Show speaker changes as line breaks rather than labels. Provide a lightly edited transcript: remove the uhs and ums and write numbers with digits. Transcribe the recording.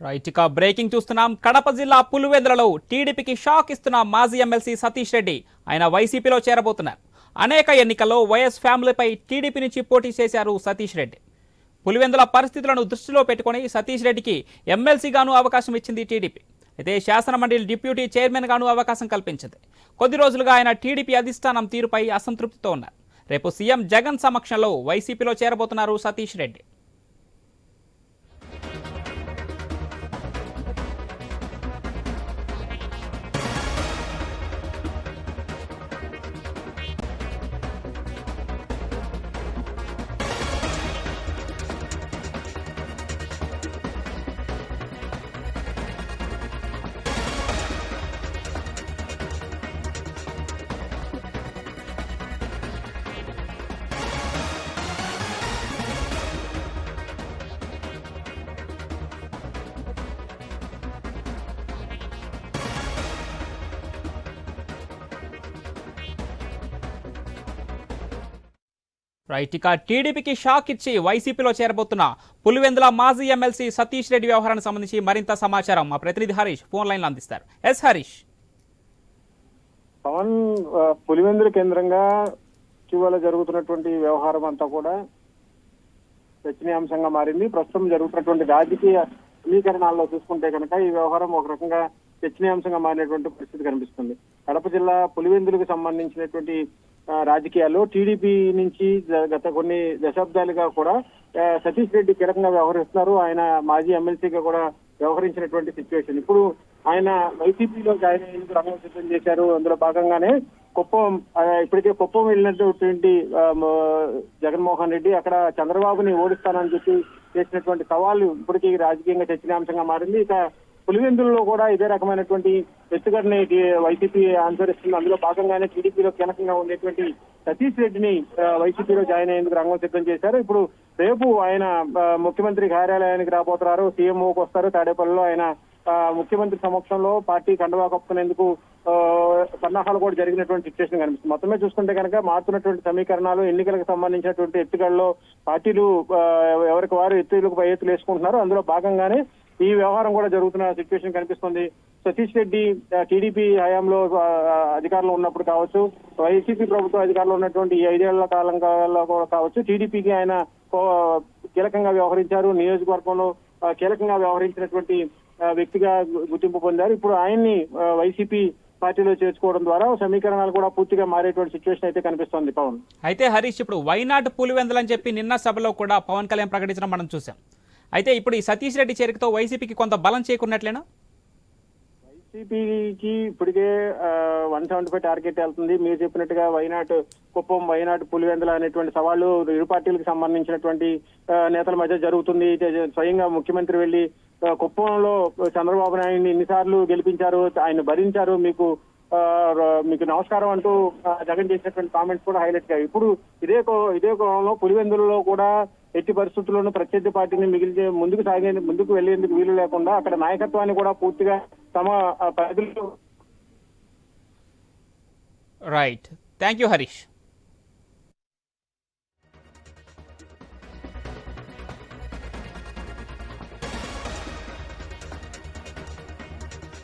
Right, ఇక breaking చూస్తున్నాం. కడప జిల్లా పులివెందులలో టీడీపీకి షాక్ ఇస్తున్న మాజీ ఎమ్మెల్సీ సతీష్ రెడ్డి ఆయన వైసీపీలో చేరబోతున్నారు. అనేక ఎన్నికల్లో వైఎస్ ఫ్యామిలీపై టీడీపీ నుంచి పోటీ చేశారు సతీష్ రెడ్డి. పులివెందుల పరిస్థితులను దృష్టిలో పెట్టుకుని సతీష్ రెడ్డికి ఎమ్మెల్సీగాను అవకాశం ఇచ్చింది టీడీపీ. అయితే శాసనమండలి డిప్యూటీ చైర్మన్ గాను అవకాశం కల్పించింది. కొద్ది రోజులుగా ఆయన టీడీపీ అధిష్టానం తీరుపై అసంతృప్తితో ఉన్నారు. రేపు సీఎం జగన్ సమక్షంలో వైసీపీలో చేరబోతున్నారు సతీష్ రెడ్డి. రైట్, ఇక టీడీపీకి షాక్ ఇచ్చి వైసీపీలో చేరబోతున్న పులివెందుల మాజీ ఎమ్మెల్సీ సతీష్ రెడ్డి వ్యవహారానికి సంబంధించి మరింత సమాచారం మా ప్రతినిధి హరీష్ ఫోన్ లైన్లో అందిస్తారు. ఎస్ హరీష్.
పవన్ పులివెందుల కేంద్రంగా ఇటీవల జరుగుతున్నటువంటి వ్యవహారం అంతా కూడా చర్చనీయాంశంగా మారింది. ప్రస్తుతం జరుగుతున్నటువంటి రాజకీయ సమీకరణాల్లో చూసుకుంటే కనుక ఈ వ్యవహారం ఒక రకంగా చర్చనీయాంశంగా మారినటువంటి పరిస్థితి కనిపిస్తుంది. కడప జిల్లా పులివెందులకు సంబంధించినటువంటి రాజకీయాల్లో టీడీపీ నుంచి గత కొన్ని దశాబ్దాలుగా కూడా సతీష్ రెడ్డి కీలకంగా వ్యవహరిస్తున్నారు. ఆయన మాజీ ఎమ్మెల్సీగా కూడా వ్యవహరించినటువంటి సిచ్యువేషన్. ఇప్పుడు ఆయన వైసీపీలో జాయిన్ అయ్యేందుకు రంగం సిద్ధం చేశారు. అందులో భాగంగానే ఇప్పటికే కుప్పం వెళ్ళినటువంటి జగన్మోహన్ రెడ్డి అక్కడ చంద్రబాబుని ఓడిస్తానని చెప్పి చేసినటువంటి సవాళ్లు ఇప్పటికీ రాజకీయంగా చర్చనీయాంశంగా మారింది. ఇక పులివెందులలో కూడా ఇదే రకమైనటువంటి ఎత్తుగడని వైసీపీ అనుసరిస్తుంది. అందులో భాగంగానే టీడీపీలో కీలకంగా ఉండేటువంటి సతీష్ రెడ్డిని వైసీపీలో జాయిన్ అయ్యేందుకు రంగం సిద్ధం చేశారు. ఇప్పుడు రేపు ఆయన ముఖ్యమంత్రి కార్యాలయానికి రాబోతున్నారు. సీఎంఓకి వస్తారు. తాడేపల్లిలో ఆయన ముఖ్యమంత్రి సమక్షంలో పార్టీ కండువా కప్పుకునేందుకు సన్నాహాలు కూడా జరిగినటువంటి సిచ్యువేషన్ కనిపిస్తుంది. మొత్తమే చూసుకుంటే కనుక మారుతున్నటువంటి సమీకరణాలు, ఎన్నికలకు సంబంధించినటువంటి ఎత్తుగడలో పార్టీలు ఎవరికి వారు ఎత్తులకు పై ఎత్తులు వేసుకుంటున్నారు. అందులో భాగంగానే ఈ వ్యవహారం కూడా జరుగుతున్న సిచ్యువేషన్ కనిపిస్తుంది. సతీష్ రెడ్డి టీడీపీ హయాంలో అధికారంలో ఉన్నప్పుడు కావచ్చు, వైసీపీ ప్రభుత్వం అధికారంలో ఉన్నటువంటి ఈ 5 ఏళ్ల కాలంలో కూడా కావచ్చు, టీడీపీకి ఆయన కీలకంగా వ్యవహరించారు. నియోజకవర్గంలో కీలకంగా వ్యవహరించినటువంటి వ్యక్తిగా గుర్తింపు పొందారు. ఇప్పుడు ఆయన్ని వైసీపీ పార్టీలో చేర్చుకోవడం ద్వారా సమీకరణాలు కూడా పూర్తిగా మారేటువంటి సిచ్యువేషన్ అయితే కనిపిస్తోంది. పవన్,
అయితే హరీష్, ఇప్పుడు వైనాట్ పులివెందులు అని చెప్పి నిన్న సభలో కూడా పవన్ కళ్యాణ్ ప్రకటించడం మనం చూసాం. అయితే ఇప్పుడు ఈ సతీష్ రెడ్డి చేరికతో వైసీపీకి కొంత బలం చేకూరినట్లేనా?
వైసీపీకి ఇప్పటికే 175 టార్గెట్ వెళ్తుంది. మీరు చెప్పినట్టుగా వైనాట్ కుప్పం, వైనాట్ పులివెందుల అనేటువంటి సవాళ్లు ఇరు పార్టీలకు సంబంధించినటువంటి నేతల మధ్య జరుగుతుంది. స్వయంగా ముఖ్యమంత్రి వెళ్లి కుప్పంలో చంద్రబాబు నాయుడిని ఎన్నిసార్లు గెలిపించారు, ఆయన భరించారు, మీకు నమస్కారం అంటూ జగన్ చేసినటువంటి కామెంట్స్ కూడా హైలైట్ గా. ఇప్పుడు ఇదే కోణంలో పులివెందులలో కూడా ఎట్టి పరిస్థితుల్లోనూ ప్రత్యర్థి పార్టీని ముందుకు వెళ్లేందుకు వీలు లేకుండా అక్కడ నాయకత్వాన్ని కూడా పూర్తిగా తమ పరిధిలో.
Right, thank you Harish.